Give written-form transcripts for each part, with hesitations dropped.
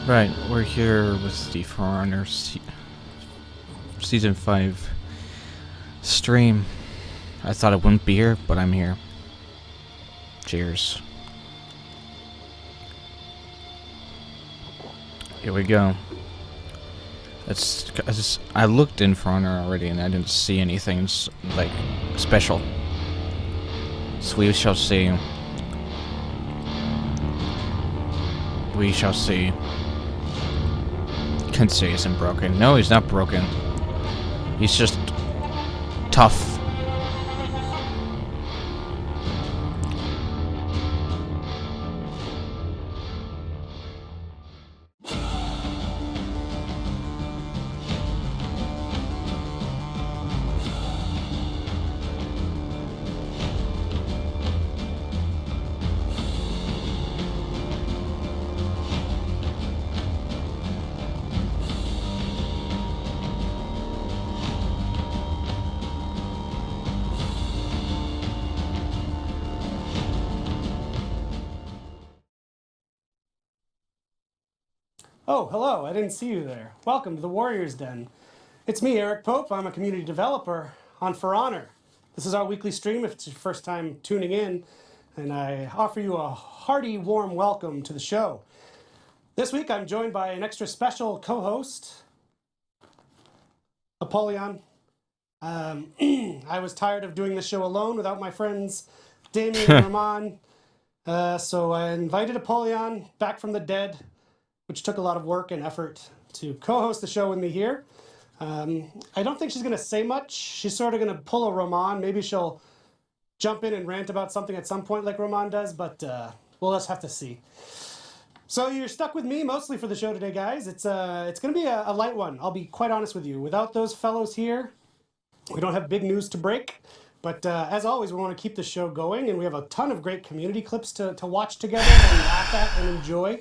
Right, we're here with the For Honor Season 5 stream. I thought I wouldn't be here, but I'm here. Cheers. Here we go. I looked in For Honor already and I didn't see anything like special. So we shall see. We shall see. Kensei isn't broken. No, he's not broken. He's just tough. Oh, hello, I didn't see you there. Welcome to the Warriors Den. It's me, Eric Pope. I'm a community developer on For Honor. This is our weekly stream if it's your first time tuning in, and I offer you a hearty, warm welcome to the show. This week I'm joined by an extra special co-host, Apollyon. I was tired of doing the show alone without my friends Damien and Rahman, so I invited Apollyon back from the dead, which took a lot of work and effort to co-host the show with me here. I don't think she's going to say much. She's sort of going to pull a Roman. Maybe she'll jump in and rant about something at some point like Roman does, but we'll just have to see. So you're stuck with me mostly for the show today, guys. It's going to be a light one, I'll be quite honest with you. Without those fellows here, we don't have big news to break. But as always, we want to keep the show going, and we have a ton of great community clips to watch together and laugh at and enjoy.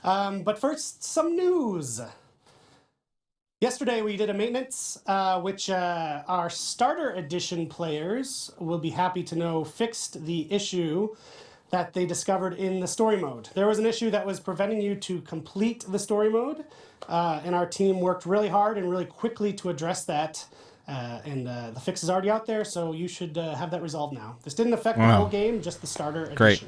But first, some news. Yesterday we did a maintenance, which our starter edition players will be happy to know fixed the issue that they discovered in the story mode. There was an issue that was preventing you to complete the story mode, and our team worked really hard and really quickly to address that. And the fix is already out there, so you should have that resolved now. This didn't affect the whole game, just the starter edition. Great.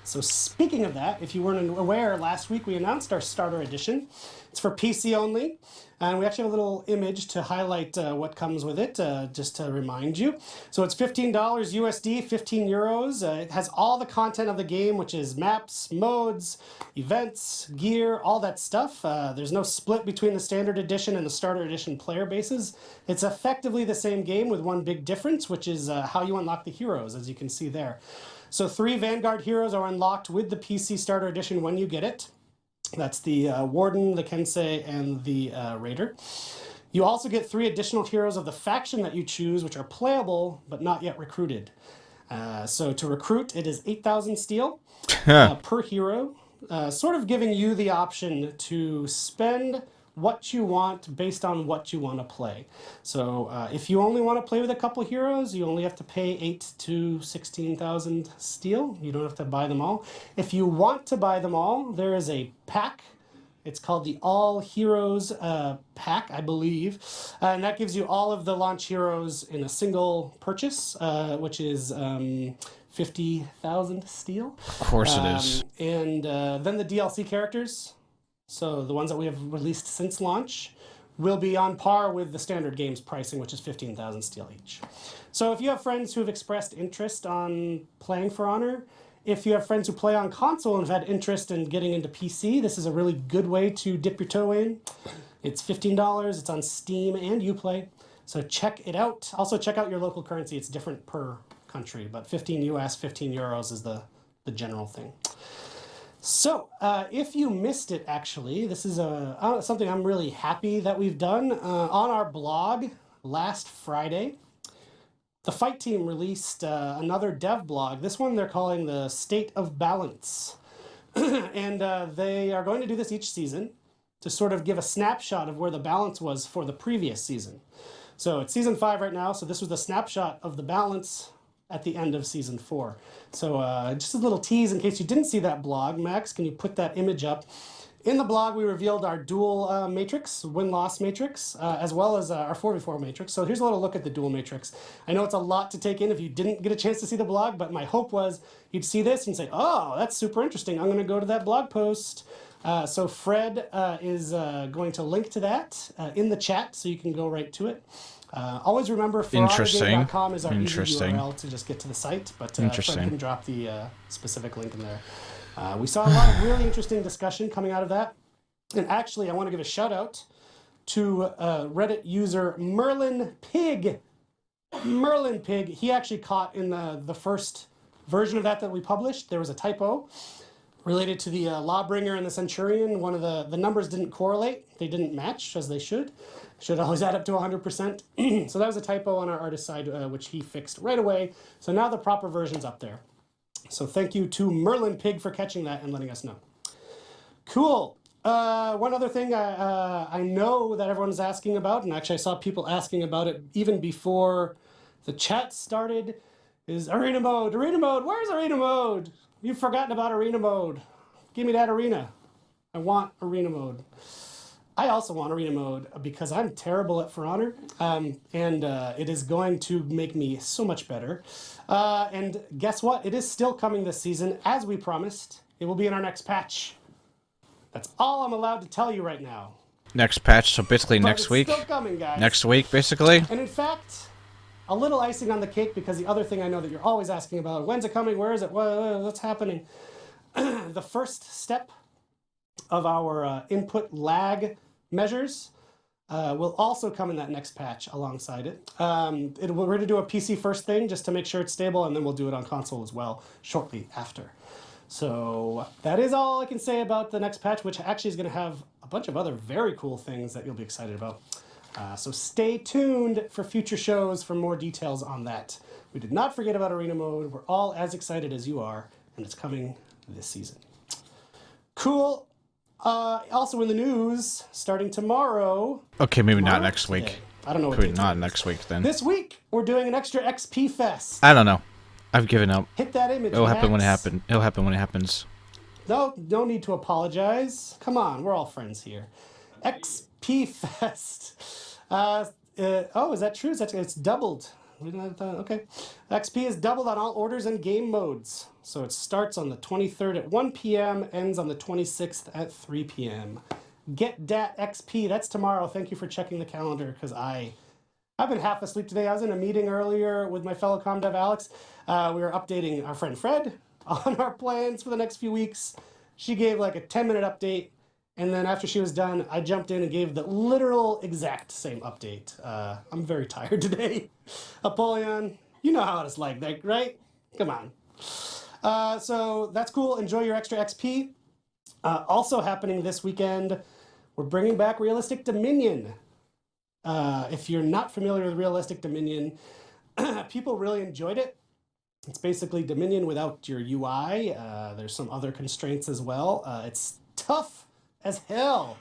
So speaking of that, if you weren't aware, last week we announced our starter edition. It's for PC only, and we actually have a little image to highlight what comes with it, just to remind you. So it's $15 USD, 15 euros. It has all the content of the game, which is maps, modes, events, gear, all that stuff. There's no split between the standard edition and the starter edition player bases. It's effectively the same game with one big difference, which is how you unlock the heroes, as you can see there. So 3 Vanguard heroes are unlocked with the PC Starter Edition when you get it. That's the Warden, the Kensei, and the Raider. You also get 3 additional heroes of the faction that you choose, which are playable but not yet recruited. So to recruit, it is 8,000 steel per hero, sort of giving you the option to spend what you want based on what you want to play. So if you only want to play with a couple heroes, you only have to pay 8 to 16,000 steel. You don't have to buy them all. If you want to buy them all, there is a pack. It's called the All Heroes pack, I believe. And that gives you all of the launch heroes in a single purchase, which is 50,000 steel. Of course it is. And then the DLC characters, so the ones that we have released since launch, will be on par with the standard game's pricing, which is 15,000 steel each. So if you have friends who have expressed interest on playing For Honor, if you have friends who play on console and have had interest in getting into PC, this is a really good way to dip your toe in. It's $15, it's on Steam and Uplay, so check it out. Also check out your local currency, it's different per country, but 15 US, 15 euros is the general thing. So, if you missed it, actually, this is something I'm really happy that we've done. On our blog last Friday, the Fight Team released another dev blog. This one they're calling the State of Balance. And they are going to do this each season to sort of give a snapshot of where the balance was for the previous season. So it's season 5 right now, so this was the snapshot of the balance at the end of season 4. So just a little tease in case you didn't see that blog. Max, can you put that image up? In the blog, we revealed our dual matrix, win-loss matrix, as well as our 4v4 matrix. So here's a little look at the dual matrix. I know it's a lot to take in if you didn't get a chance to see the blog, but my hope was you'd see this and say, oh, that's super interesting. I'm going to go to that blog post. So Fred is going to link to that in the chat, so you can go right to it. Always remember, ForHonorGame.com is our easy URL to just get to the site, but Fred can drop the specific link in there. We saw a lot of really interesting discussion coming out of that. And actually, I want to give a shout out to Reddit user Merlin Pig. Merlin Pig, he actually caught in the first version of that we published, there was a typo related to the Lawbringer and the Centurion. One of the numbers didn't correlate. They didn't match as they should. Should always add up to 100%. So that was a typo on our artist side, which he fixed right away. So now the proper version's up there. So thank you to Merlin Pig for catching that and letting us know. Cool. One other thing I know that everyone's asking about, and actually I saw people asking about it even before the chat started, is arena mode. Arena mode. Where's arena mode? You've forgotten about arena mode. Give me that arena. I want arena mode. I also want arena mode because I'm terrible at For Honor, and it is going to make me so much better. And guess what? It is still coming this season, as we promised. It will be in our next patch. That's all I'm allowed to tell you right now. Next patch, so basically But next it's week? still coming, guys. Next week, basically? And in fact, a little icing on the cake, because the other thing I know that you're always asking about, when's it coming, where is it, what's happening? The first step of our input lag measures will also come in that next patch alongside it. We're going to do a PC first thing just to make sure it's stable, and then we'll do it on console as well shortly after. So that is all I can say about the next patch, which actually is going to have a bunch of other very cool things that you'll be excited about. So stay tuned for future shows for more details on that. We did not forget about arena mode. We're all as excited as you are, and it's coming this season. Cool. Also in the news, starting tomorrow. Okay, maybe not next week. Today. I don't know what Maybe not next week then. This week, we're doing an extra XP Fest. I don't know. I've given up. Hit that image, It'll happen when it Max. happens. It'll happen when it happens. No need to apologize. Come on, we're all friends here. XP Fest. Oh, is that true? It's doubled. Okay. XP is doubled on all orders and game modes. So it starts on the 23rd at 1 p.m., ends on the 26th at 3 p.m. Get dat XP. That's tomorrow. Thank you for checking the calendar, because I've been half asleep today. I was in a meeting earlier with my fellow ComDev Alex. We were updating our friend Fred on our plans for the next few weeks. She gave like a 10-minute update, and then after she was done, I jumped in and gave the literal exact same update. I'm very tired today. Apollyon, you know how it's like, right? Come on. So that's cool. Enjoy your extra XP. Also happening this weekend, we're bringing back Realistic Dominion. If you're not familiar with Realistic Dominion, people really enjoyed it. It's basically Dominion without your UI. There's some other constraints as well. It's tough as hell.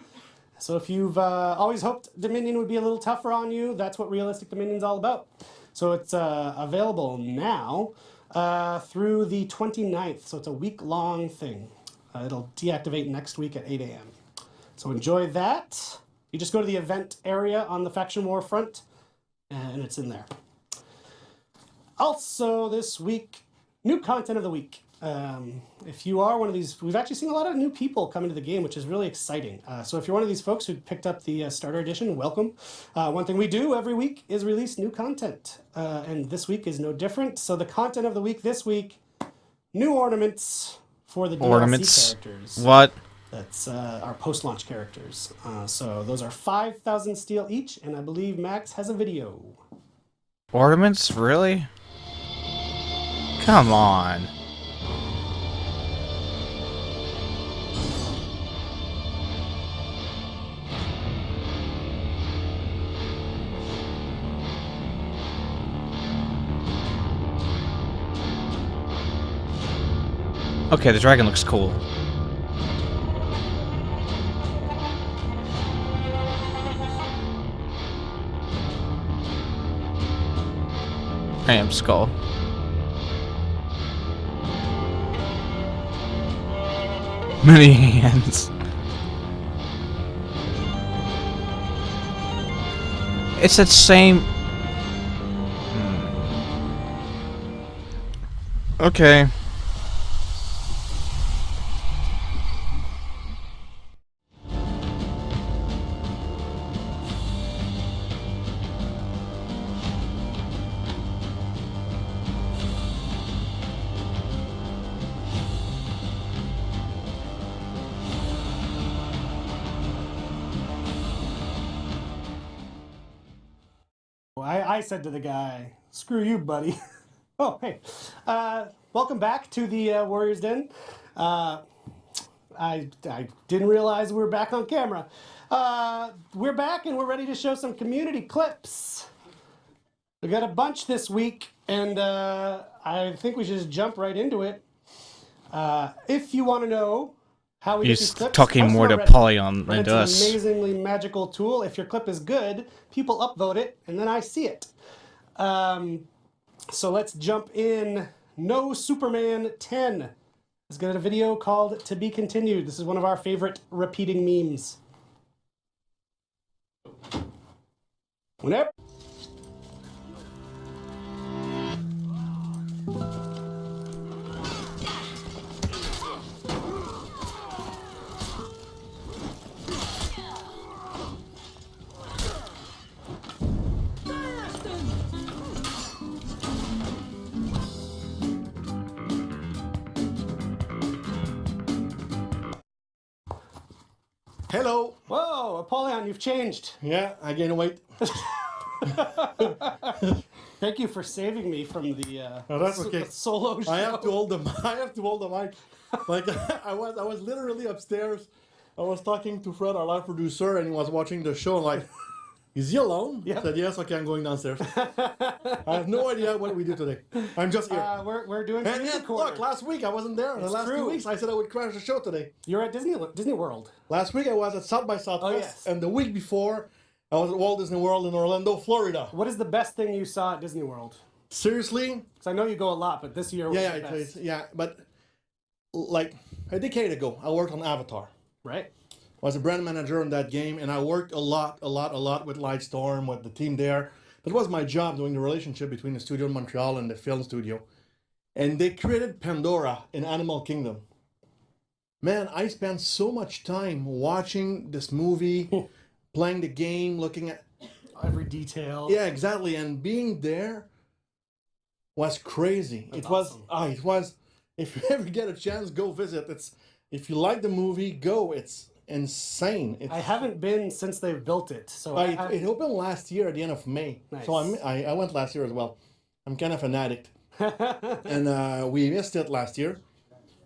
So if you've always hoped Dominion would be a little tougher on you, that's what Realistic Dominion's all about. So it's available now through the 29th. So it's a week-long thing. It'll deactivate next week at 8 a.m. So enjoy that. You just go to the event area on the Faction War front, and it's in there. Also this week, new content of the week. If you are one of these, we've actually seen a lot of new people come into the game, which is really exciting. So if you're one of these folks who picked up the starter edition, welcome. One thing we do every week is release new content, and this week is no different. So the content of the week this week, new ornaments for the DLC characters. What? That's our post-launch characters. So those are 5,000 steel each, and I believe Max has a video. Ornaments? Really? Come on. Okay, the dragon looks cool. I am Skull. Many hands. It's that same... Okay. I said to the guy, screw you, buddy. Oh, hey. Welcome back to the Warriors Den. I didn't realize we were back on camera. We're back and we're ready to show some community clips. We got a bunch this week, and I think we should just jump right into it. If you want to know how we get He's these clips, talking post more them to on Reddit. Polygon than Reddit's to an us. amazingly magical tool. If your clip is good, people upvote it, and then I see it. So let's jump in. No Superman 10 has got a video called To Be Continued. This is one of our favorite repeating memes. Whenever. Hello. Whoa, Apollyon, you've changed. Yeah, I gained weight. Thank you for saving me from the, Oh, that's okay. the solo show. I have to hold the I have to hold the mic. Like I was literally upstairs. I was talking to Fred, our live producer, and he was watching the show. And like, is he alone? Yeah. I said yes. Okay, I'm going downstairs. I have no idea what we do today. I'm just here. We're doing and Community look, Corner. last week I wasn't there. The last true. 2 weeks I said I would crash the show today. You're at Disney World. Last week I was at South by Southwest, yes. and the week before I was at Walt Disney World in Orlando, Florida. What is the best thing you saw at Disney World? Seriously? Because I know you go a lot, but this year was Yeah, the best. but like a decade ago, I worked on Avatar. Right? I was a brand manager on that game, and I worked a lot with Lightstorm, with the team there. That was my job, doing the relationship between the studio in Montreal and the film studio. And they created Pandora in Animal Kingdom. Man, I spent so much time watching this movie, playing the game, looking at... Every detail. Yeah, exactly. And being there was crazy. That's it was, awesome. it was, if you ever get a chance, go visit. If you like the movie, go. It's insane. I haven't been since they've built it. So It opened last year at the end of May. Nice. So I went last year as well. I'm kind of an addict. And we missed it last year.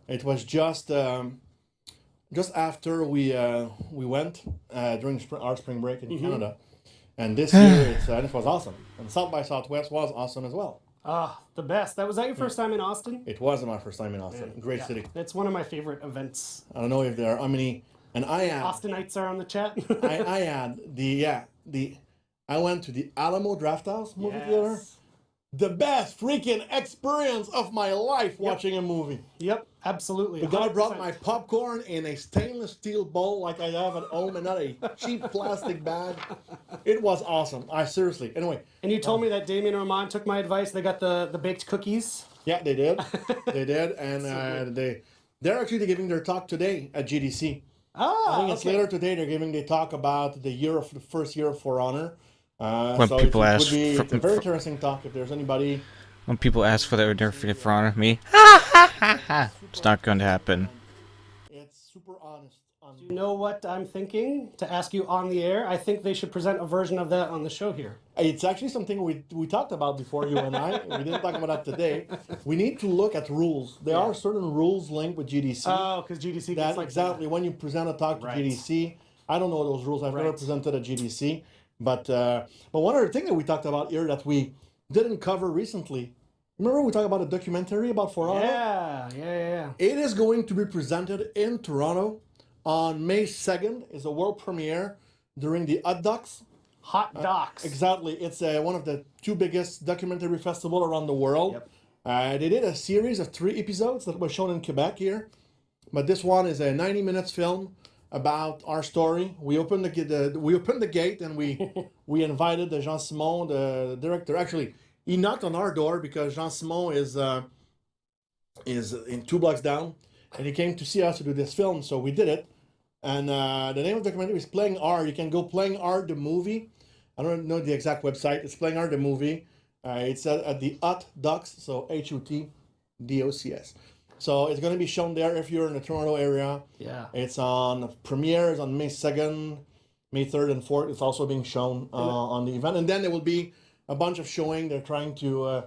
It was just after we went during our spring break in Canada. And this year it was awesome. And South by Southwest was awesome as well. the best. Was that your first time in Austin? It was my first time in Austin. Great Yeah. city. It's one of my favorite events. I don't know if there are how many. And I had Austinites are on the chat. I had I went to the Alamo Drafthouse movie theater. Yes. The best freaking experience of my life watching a movie. Yep, absolutely. The guy brought 100%. my popcorn in a stainless steel bowl like I have at home and not a cheap plastic bag. It was awesome. Seriously. Anyway. And you told me that Damien Ormond took my advice. They got the baked cookies. Yeah, they did. They did. And they're actually giving their talk today at GDC. I think it's later today. They're giving the talk about the first year of For Honor. When So people ask it's a very interesting talk. If there's anybody, When people ask for their for honor, me, it's not going to happen. it's super honest. You know what I'm thinking to ask you on the air? I think they should present a version of that on the show here. It's actually something we talked about before, you and I. We didn't talk about that today. We need to look at rules. There are certain rules linked with GDC. Oh, because GDC gets that like exactly when you present a talk to Right. GDC. I don't know those rules. I've never Right. presented at GDC. But one other thing that we talked about here that we didn't cover recently. Remember we talked about a documentary about For Honor? Yeah. It is going to be presented in Toronto on May 2nd. It's a world premiere during the Hot Docs. Hot docs. Exactly. It's one of the two biggest documentary festivals around the world. Yep. They did a series of 3 episodes that was shown in Quebec here. But this one is a 90 minutes film about our story. We opened the gate and we invited the Jean Simon, the director. Actually, he knocked on our door because Jean Simon is in 2 blocks down, and he came to see us to do this film. So we did it. And the name of the documentary is Playing Art. You can go Playing Art the movie. I don't know the exact website. It's Playing Art the movie. It's at the Hut Docs, so HUTDOCS. So it's going to be shown there if you're in the Toronto area. Yeah. It's on premiere is on May 2nd, May 3rd and 4th. It's also being shown on the event. And then there will be a bunch of showing. They're trying to...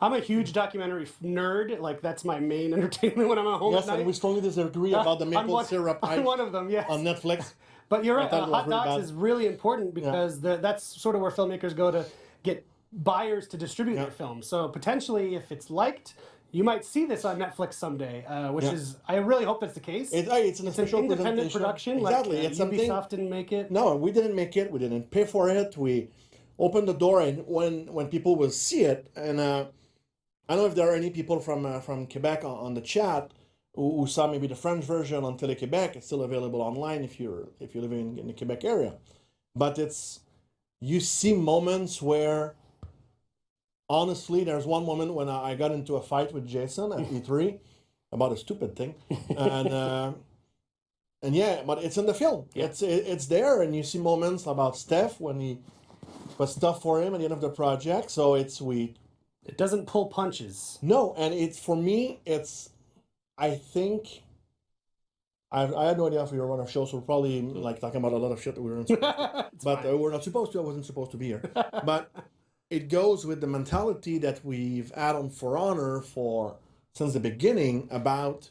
I'm a huge documentary nerd. Like, that's my main entertainment when I'm at home yes, at night. and we strongly disagree about the maple syrup on one of them, yes. on Netflix. But you're right. thought it was Hot really Docs bad. is really important because that's sort of where filmmakers go to get buyers to distribute their films. So potentially, if it's liked, you might see this on Netflix someday, which is, I really hope that's the case. It's an official independent presentation. production. Exactly. Like, it's something. Ubisoft didn't make it. No, we didn't make it. We didn't pay for it. We opened the door, and when people will see it, and I don't know if there are any people from Quebec on the chat who saw maybe the French version on Télé Québec. It's still available online if you're living in the Quebec area. But you see moments where, honestly, there's one moment when I got into a fight with Jason at E3 about a stupid thing, and yeah, but it's in the film. Yeah. It's there, and you see moments about Steph when he put stuff for him at the end of the project. So it's sweet. It doesn't pull punches. No, and it's for me. I think. I had no idea if we were on a show, so we're probably like talking about a lot of shit that we weren't supposed to. But we're not supposed to. I wasn't supposed to be here. But it goes with the mentality that we've had on For Honor since the beginning about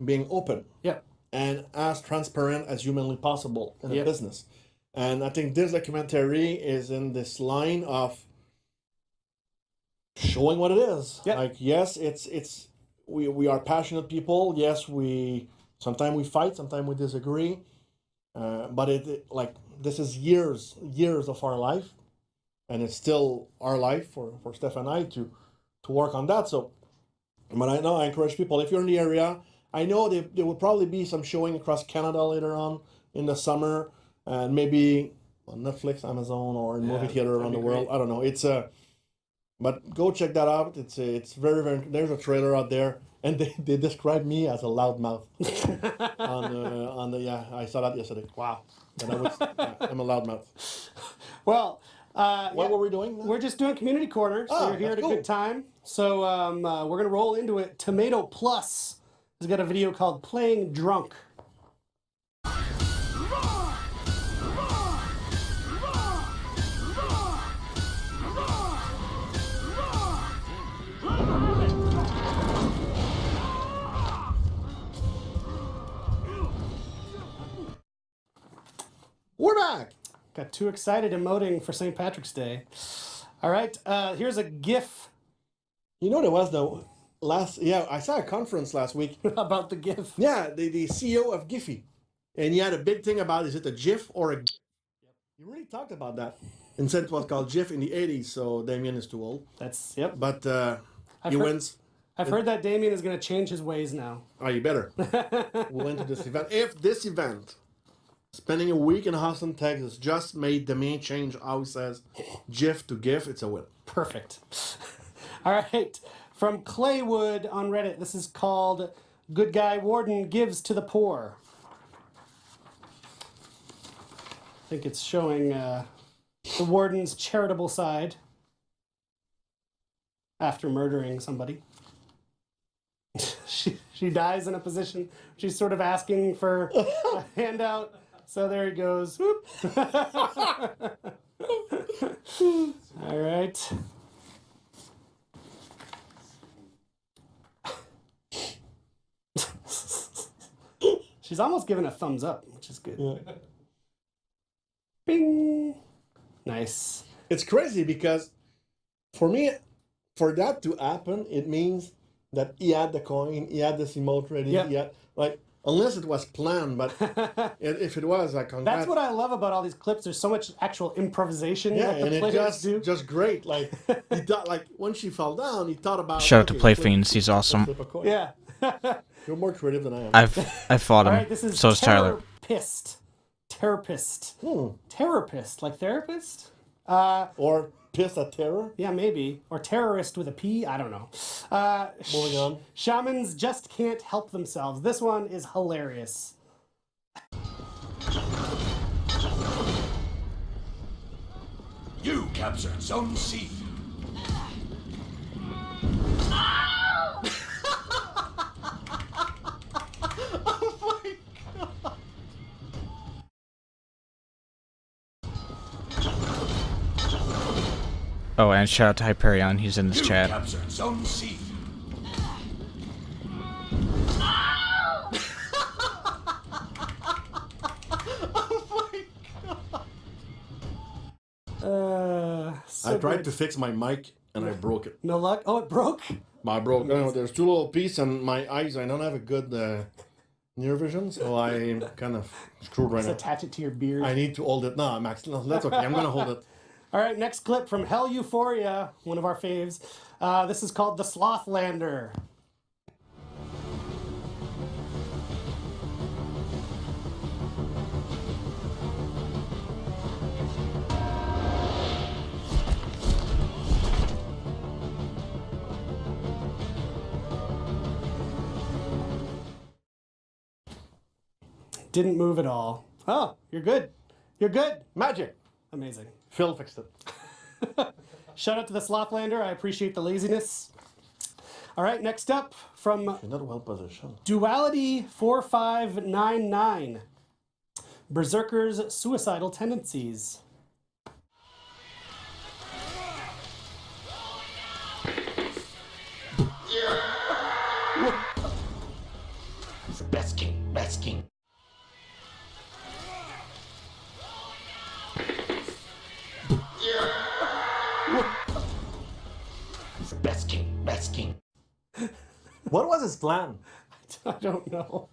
being open. Yep. And as transparent as humanly possible in a business. And I think this documentary is in this line of showing what it is. Yep. Like, yes, we are passionate people. Yes, sometimes we fight, sometimes we disagree. But this is years of our life. And it's still our life for Steph and I to work on that. So, but I know I encourage people, if you're in the area, I know there will probably be some showing across Canada later on in the summer, and maybe on Netflix, Amazon, or in movie theater around the world. I don't know. But go check that out. It's very, very. There's a trailer out there, and they describe me as a loudmouth. I saw that yesterday. Wow. And I'm a loudmouth. Well. What were we doing now? We're just doing Community Corner, so you're here at a good time. So we're going to roll into it. Tomato Plus has got a video called Playing Drunk. We're back. Got too excited emoting for St. Patrick's Day. All right, here's a GIF. You know, there was I saw a conference last week. About the GIF. Yeah, the CEO of Giphy. And he had a big thing about, is it a GIF or a GIF? He really talked about that. And said it was called GIF in the 80s, so Damien is too old. But he wins. I've heard that Damien is going to change his ways now. Oh, you better. We went to this event. If this event, spending a week in Austin, Texas, just made Damien change how he says GIF to GIF, it's a win. Perfect. All right. From Claywood on Reddit, this is called Good Guy Warden Gives to the Poor. I think it's showing the warden's charitable side after murdering somebody. She dies in a position, she's sort of asking for a handout. So there he goes. Whoop. All right. She's almost giving a thumbs up, which is good. Yeah. Bing. Nice. It's crazy because for me, for that to happen, it means that he had the coin, he had this emote ready, he had, unless it was planned, but if it was, congrats. That's what I love about all these clips. There's so much actual improvisation that the and players do. just great. Like, he thought, when she fell down, he thought about... Shout out to Playfiends, he's awesome. Yeah. You're more creative than I am. I fought him. All right, this is So is Tyler. Terrapist. Terrapist. Terrapist, like therapist? Or piss at terror. Yeah, maybe. Or terrorist with a P. I don't know. Moving on. Shamans just can't help themselves. This one is hilarious. You captured Zone C. Oh, and shout out to Hyperion. He's in this You chat. captured Zone C. So I tried good. to fix my mic and I broke it. No luck? Oh, it broke? I broke. There's two little pieces, and my eyes. I don't have a good near vision, so I'm kind of screwed right Just now. attach it to your beard. I need to hold it. No, Max. No, that's okay. I'm gonna hold it. All right, next clip from Hell Euphoria, one of our faves. This is called The Slothlander. Didn't move at all. Oh, you're good. You're good. Magic. Amazing. Phil fixed it. Shout out to the Slothlander. I appreciate the laziness. All right, next up from You're not well positioned. Duality 4599. Berserker's suicidal tendencies. Best king, best king. Best king, best king. What was his plan? I don't know.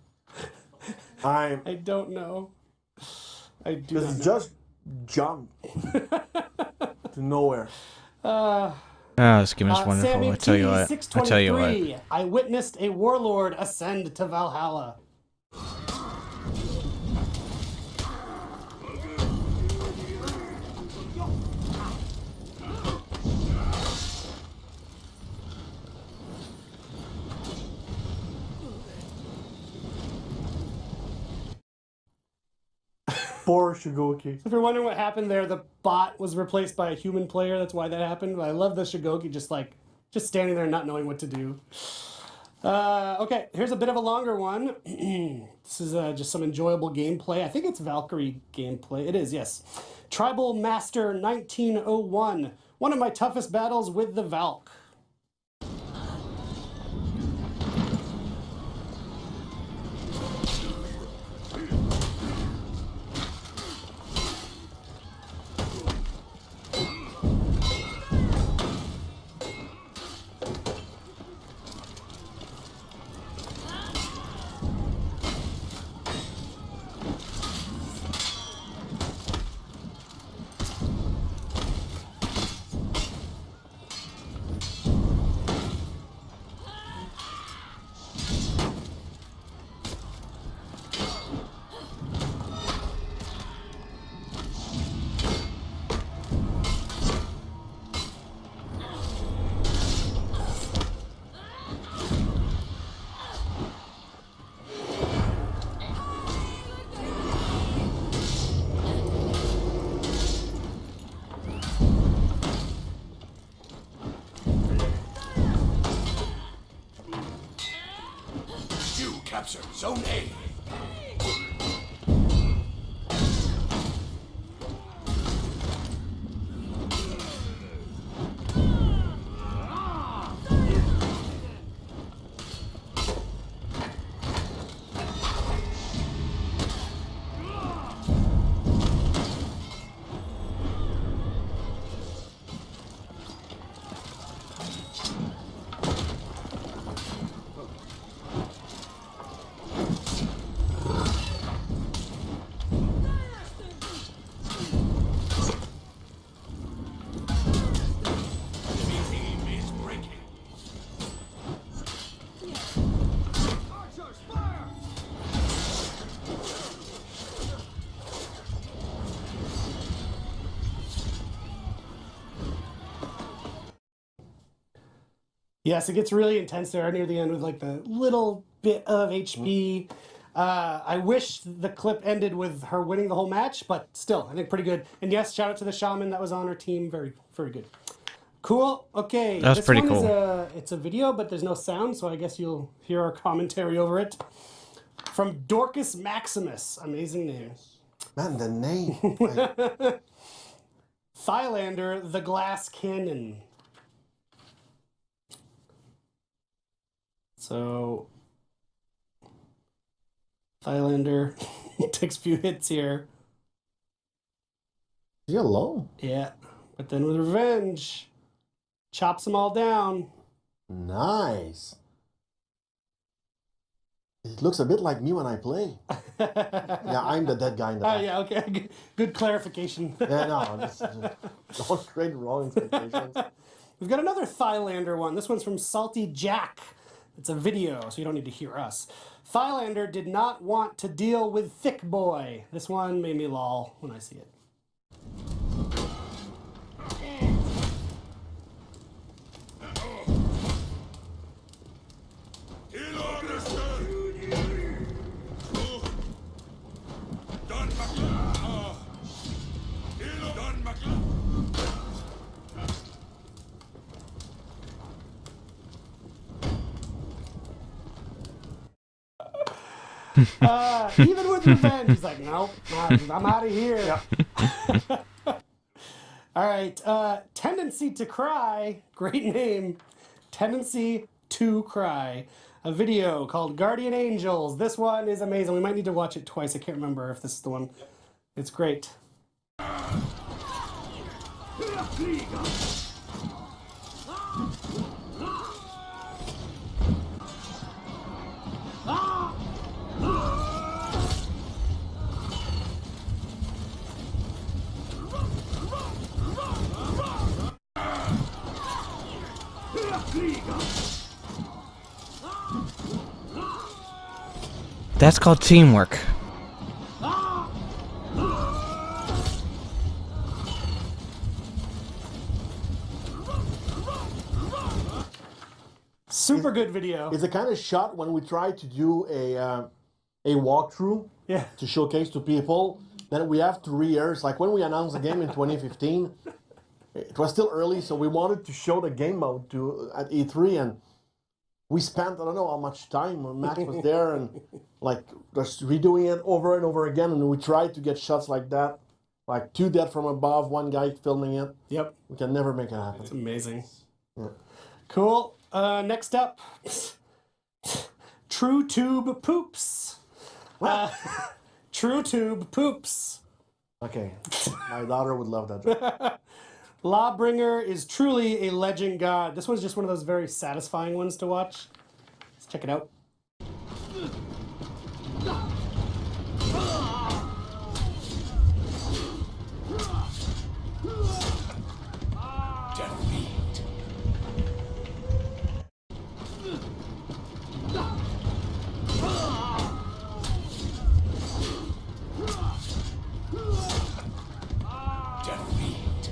I I don't know. I do this not is know. just jump to nowhere. Oh, this game is wonderful. Sammy I tell you what. I tell you what. T623. I witnessed a warlord ascend to Valhalla. Poor Shigoki. If you're wondering what happened there, the bot was replaced by a human player. That's why that happened. But I love the Shigoki just standing there not knowing what to do. Okay, here's a bit of a longer one. This is just some enjoyable gameplay. I think it's Valkyrie gameplay. It is, yes. Tribal Master 1901. One of my toughest battles with the Valk. You captured Zone A. Yes, it gets really intense there near the end with like the little bit of HP. I wish the clip ended with her winning the whole match, but still, I think pretty good. And yes, shout out to the shaman that was on her team. Very, very good. Cool. Okay. That's this pretty one cool. It's a video, but there's no sound, so I guess you'll hear our commentary over it. From Dorcas Maximus. Amazing name. Man, the name. Like, Thylander, the Glass Cannon. So, Thylander takes a few hits here. is he alone? Yeah, but then with revenge, chops them all down. Nice. It looks a bit like me when I play. Yeah, I'm the dead guy in the Oh, back. yeah, okay. Good clarification. Yeah, no, don't create wrong expectations. We've got another Thylander one. This one's from Salty Jack. It's a video, so you don't need to hear us. Thylander did not want to deal with Thick Boy. This one made me lol when I see it. Even with revenge, he's like, nope, I'm out of here. All right, Tendency to Cry, great name. Tendency to Cry. A video called Guardian Angels. This one is amazing. We might need to watch it twice. I can't remember if this is the one. It's great. That's called teamwork. Super good video. It's the kind of shot when we try to do a walkthrough Yeah. to showcase to people, then we have to rehearse. Like when we announced the game in 2015, it was still early, so we wanted to show the game mode at E3, and we spent, I don't know how much time. Max was there, and like just redoing it over and over again, and we tried to get shots like that, like 2 dead from above, one guy filming it. Yep. We can never make it happen. It's amazing. Cool. Next up, True Tube Poops. True Tube Poops. Okay, my daughter would love that joke. Lawbringer is truly a legend god. This one's just one of those very satisfying ones to watch. Let's check it out. Defeat. Defeat.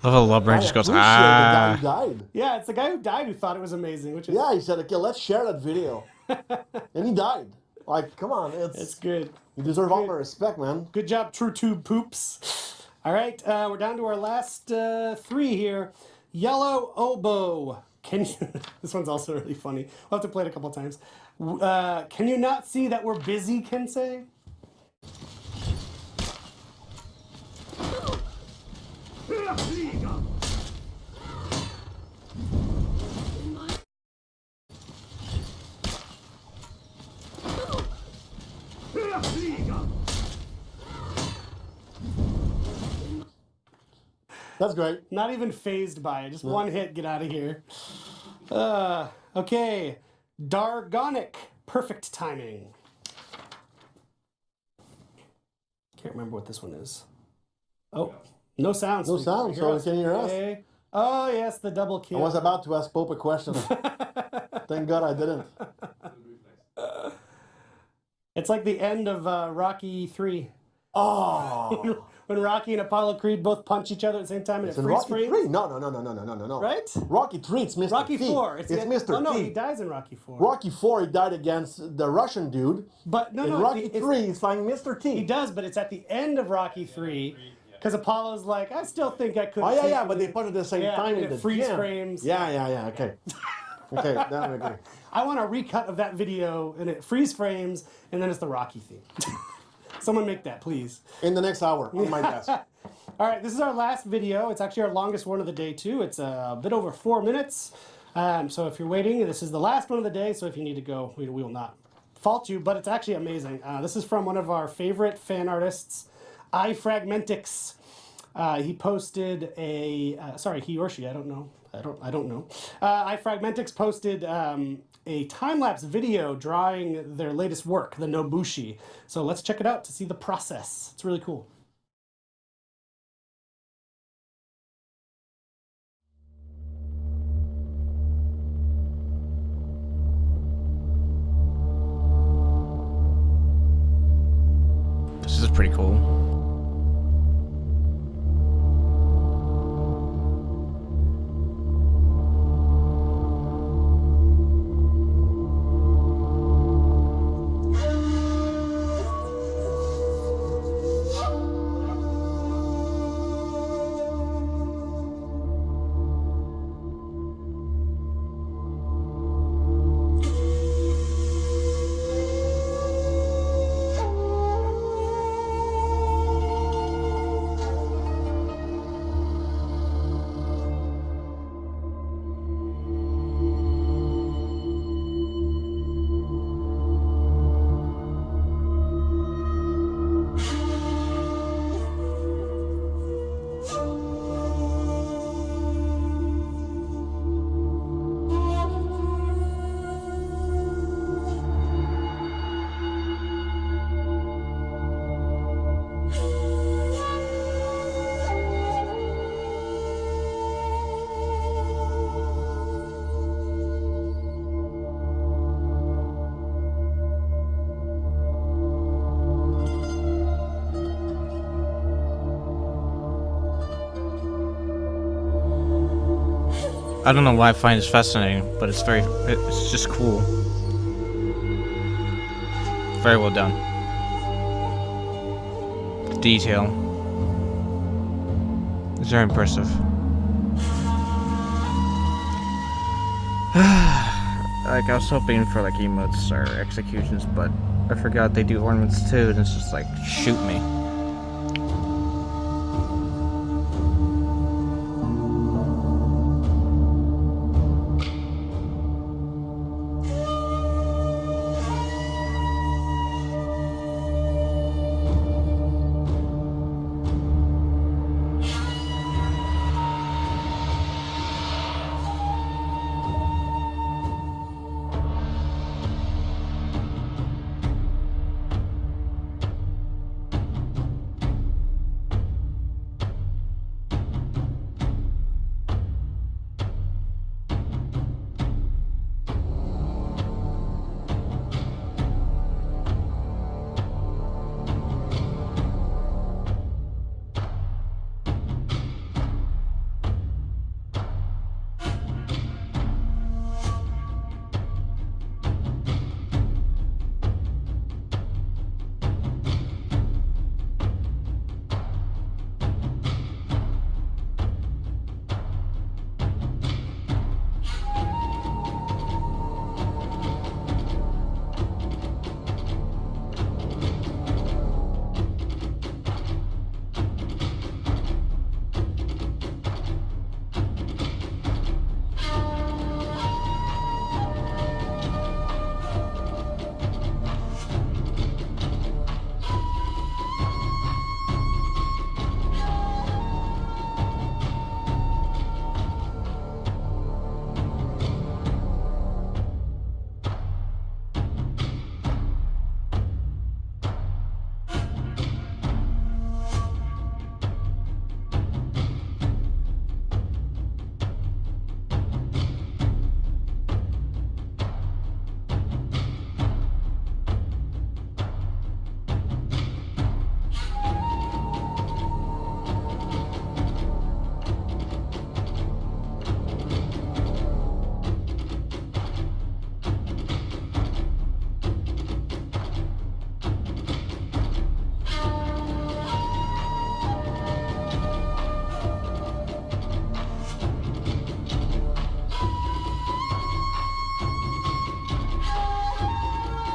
I love how Lubber just goes, I appreciate the guy ah. who died. Yeah, it's the guy who died who thought it was amazing, which is Yeah, he said, okay, let's share that video. And he died. Like, come on, it's good. you deserve all my respect, man. Good job, True Tube Poops. All right, we're down to our last 3 here. Yellow Oboe. Can you? This one's also really funny. We'll have to play it a couple times. Can you not see that we're busy, Kensei? That's great. Not even phased by it. Just one hit, get out of here. Okay. Dargonic. Perfect timing. Can't remember what this one is. Oh, no sound. No sound, so you can hear us. Okay. Oh, yes, the double kill. I was about to ask Pope a question. Thank God I didn't. It's like the end of Rocky 3. Oh, When Rocky and Apollo Creed both punch each other at the same time and it's it in freeze Rocky frames. 3. No. Right? Rocky 3, it's Mr. Rocky T. 4. It's the- Mr. Oh no, T. he dies in Rocky 4. Rocky 4, he died against the Russian dude. But no, In no. Rocky it's- 3, he's fighting Mr. T. He does, but it's at the end of Rocky 3 because Apollo's like, I still think I could. Oh, yeah, but they punch at the same time and in it the freeze gym. frames. Yeah, okay. Okay, now I agree. I want a recut of that video and it freeze frames and then it's the Rocky theme. Someone make that, please. In the next hour, on my desk. All right, this is our last video. It's actually our longest one of the day, too. It's a bit over 4 minutes. So if you're waiting, this is the last one of the day. So if you need to go, we will not fault you, but it's actually amazing. This is from one of our favorite fan artists, iFragmentix. He posted a, sorry, he or she, I don't know. I don't know. iFragmentix posted a time-lapse video drawing their latest work, the Nobushi. So let's check it out to see the process. It's really cool. This is pretty cool. I don't know why I find this fascinating, but it's just cool. Very well done. The detail is very impressive. Like, I was hoping for like emotes or executions, but I forgot they do ornaments too, and it's just like, shoot me.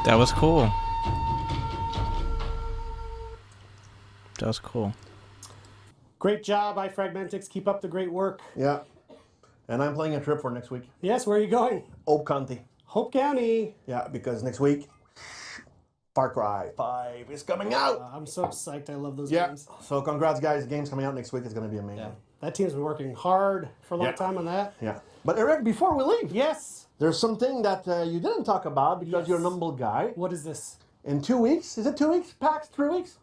That was cool. That was cool. Great job, iFragmentics. Keep up the great work. Yeah. And I'm planning a trip for next week. Yes, where are you going? Hope County. Hope County. Yeah, because next week, Far Cry 5 is coming out. I'm so psyched. I love those Yeah. games. So congrats, guys. The game's coming out next week. It's going to be amazing. Yeah. That team's been working hard for a long Yeah. time on that. Yeah. But Eric, before we leave, Yes. there's something that you didn't talk about because Yes. you're a humble guy. What is this? In 2 weeks, is it 2 weeks? PAX 3 weeks?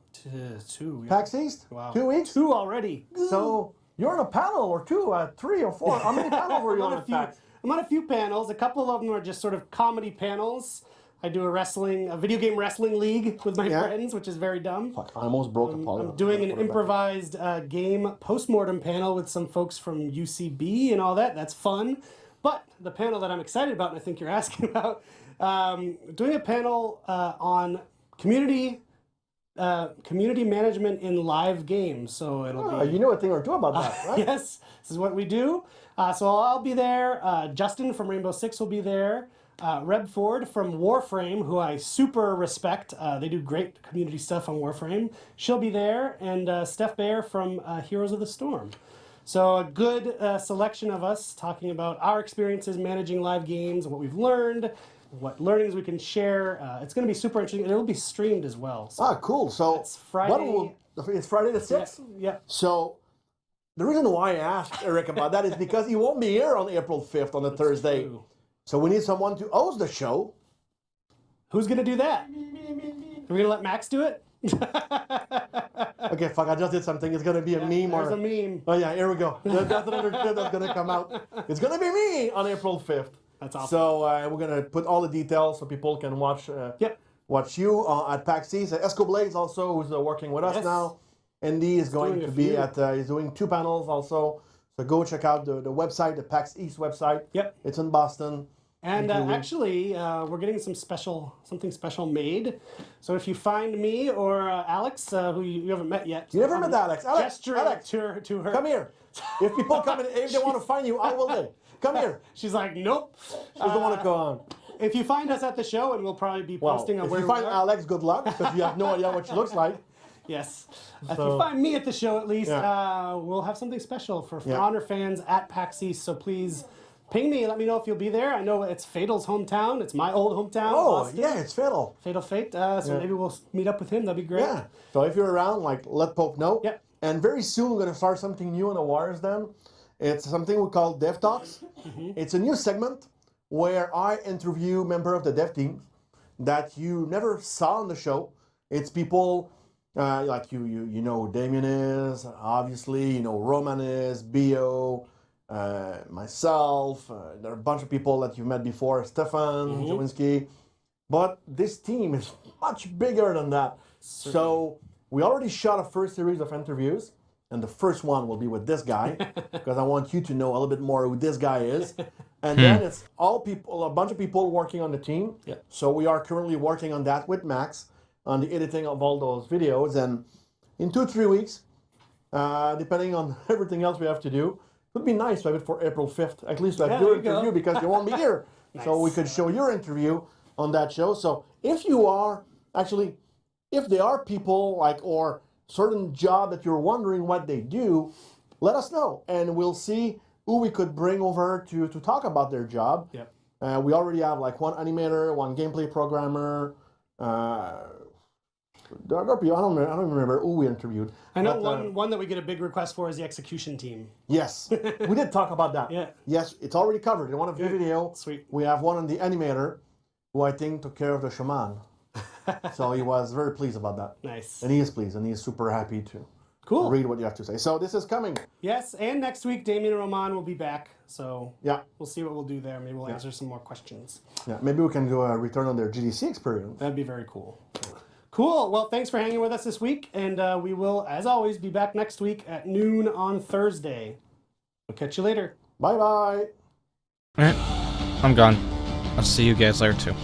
Two. Yeah. PAX East? Wow. 2 weeks? Two already. So you're on a panel or two, 3 or 4. How many panels were you on I'm on a at few. PAX? I'm on a few panels. A couple of them are just sort of comedy panels. I do a video game wrestling league with my Yeah. friends, which is very dumb. Fuck, I almost broke a poly. I'm doing an improvised game postmortem panel with some folks from UCB and all that. That's fun. But the panel that I'm excited about, and I think you're asking about, doing a panel on community management in live games. So it'll be You know a thing or two about that, right? yes, this is what we do. So I'll be there. Justin from Rainbow Six will be there. Reb Ford from Warframe, who I super respect. They do great community stuff on Warframe. She'll be there. And Steph Baer from Heroes of the Storm. So a good selection of us talking about our experiences managing live games, what we've learned, what learnings we can share. It's going to be super interesting, and it'll be streamed as well. So, Ah, cool. So It's Friday. It's Friday the 6th? yeah. So the reason why I asked Eric about that is because he won't be here on April 5th on a Thursday. true. So we need someone to host the show. Who's going to do that? Are we going to let Max do it? Okay, fuck, I just did something. It's going to be a meme There's or... a meme. Oh, yeah, here we go. That's another clip that's going to come out. It's going to be me on April 5th. That's awesome. So we're going to put all the details so people can watch Yep. watch you at PAX East. Esco Blades also, who's working with us Yes. now. Andy is going doing to a be few. at, he's doing 2 panels also. So go check out the website, the PAX East website. Yep. It's in Boston. And Thank you. actually, we're getting something special made. So if you find me or Alex, who you haven't met yet, You never met Alex. Alex, gesturing Alex, to her. come here. If people come in, if they want to find you, I will live. Come here. She's like, nope. She doesn't want to go on. If you find us at the show, and we'll probably be Well, posting on if where you we find are. Alex, good luck, because you have no idea what she looks like. Yes. If So- you find me at the show, at least, Yeah. we'll have something special for Yeah. Honor fans at PAX East. So please ping me. Let me know if you'll be there. I know it's Fatal's hometown. It's my old hometown. Oh, Boston. yeah, it's Fatal. Fatal Fate. So maybe we'll meet up with him. That'd be great. Yeah. So if you're around, like, let Pope know. Yep. And very soon we're going to start something new on the Wires then. It's something we call Dev Talks. It's a new segment where I interview member of the dev team that you never saw on the show. It's people like you know who Damien is, obviously, you know Roman is, Bio, myself. There are a bunch of people that you've met before, Stefan, Jawinski. But this team is much bigger than that. So we already shot a first series of interviews, and the first one will be with this guy, because I want you to know a little bit more who this guy is. And then it's all people, a bunch of people working on the team. Yeah. So we are currently working on that with Max, on the editing of all those videos. And in 2-3 weeks, depending on everything else we have to do, it would be nice to have it for April 5th, at least to have Yeah, your there you go. interview, because you won't be here. So we could show your interview on that show. So if you are, actually, if there are people like, or certain job that you're wondering what they do, let us know. And we'll see who we could bring over to talk about their job. Yep. We already have like one animator, one gameplay programmer. There are people, I don't even remember who we interviewed. I know But, one that we get a big request for is the execution team. Yes, we did talk about that. Yeah. Yes, it's already covered in one of the video. Sweet. We have one on the animator, who I think took care of the shaman. So he was very pleased about that. Nice. And he is pleased, and he is super happy to Cool. read what you have to say. So this is coming. Yes, and next week Damien and Roman will be back. So Yeah, we'll see what we'll do there. Maybe we'll answer some more questions. yeah. Maybe we can do a return on their GDC experience. That'd be very cool. Cool. Well, thanks for hanging with us this week, and we will, as always, be back next week at noon on Thursday. We'll catch you later. Bye bye. Alright, I'm gone. I'll see you guys later too.